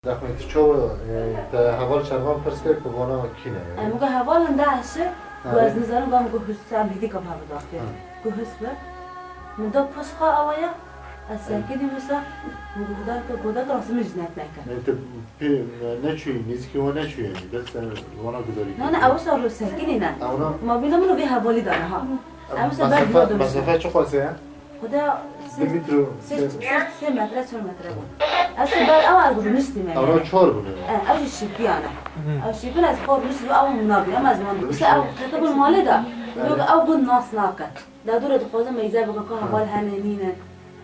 دخمه تشو هوال شرمان پرسکر که وانا کینه موقع هوال اندعشه وزن زنو قام قو حسام هدي كم هذا دافع قو حسبه من دو بسخة أويا الساكني مسا موقع قودا راس مجنات لكن انت نشوي نزكي ونشوي يعني بس وانا قدري أنا أوصل الساكني نا ما بينا منو بيها بولي دانا ها مسافة شو قاسية؟ خدا دمترو 3 متر 4 متر أصل بال أول أقول نستمع أنا شهر بني أول شيء بيانا أول شيء بلا سكور نسبة أول من نابي أما زمان بس أول كتب المال ده لو أول ناس ناقة لا دورة تقوزم ما يزاي بقى هبال هنينة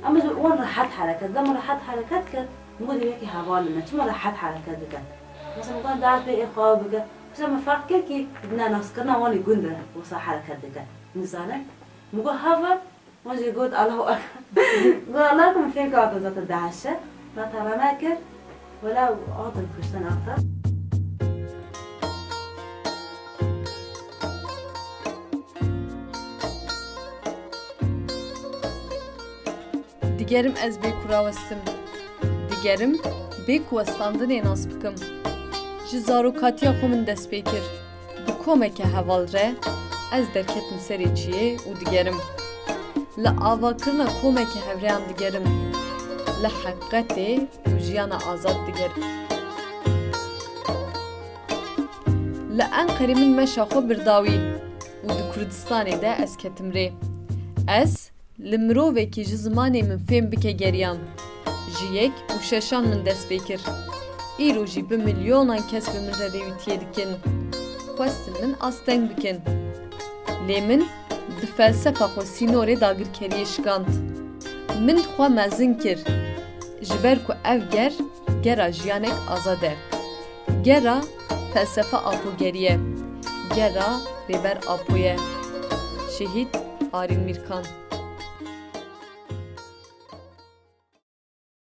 أما وين راحت حركات ده ما راحت حركات كان نقول هيك هبال لنا شو ما راحت حركات ده مثلا كان دعت في إخوة بقى بس ما فرق كي بدنا ناس كنا واني قندر وصار حركات ده نزانه مقول هبال ما جي قلت الله أكبر قال لكم فين كانت ذات الدعشة لا ترى ماكر ولا عاطل كريستيان أكتر Digerim ez bê kurawestim. Digerim bê ku westandinê nas bikim. Ji zarokatiya xwe min dest pê kir. Bi komeke heval re ez derketim serê çiyê û digerim. Li avakirina komeke hevreyan digerim. Li heqetê û jiyana azad digerim. Li Enqerê min meşa xwe birdawî û di Kurdistanê de ez ketim rê. Ez li mirovekî ji zimanê min fêm bike geriyan. Ji yek û şeşan min dest pê kir. Îro jî bi milyonan kes bi min re rêwîtiyê dikin. Xwestin min asteng bikin. Lê min di felsefa xwe sînorê dagirkeriyê şikand. Min xwe mezin kir. Ji ber ku ev ger, gera jiyanek azad e. Gera felsefa apogeriye. Gera rêber apoye. Şehîd Arîn Mîrkan.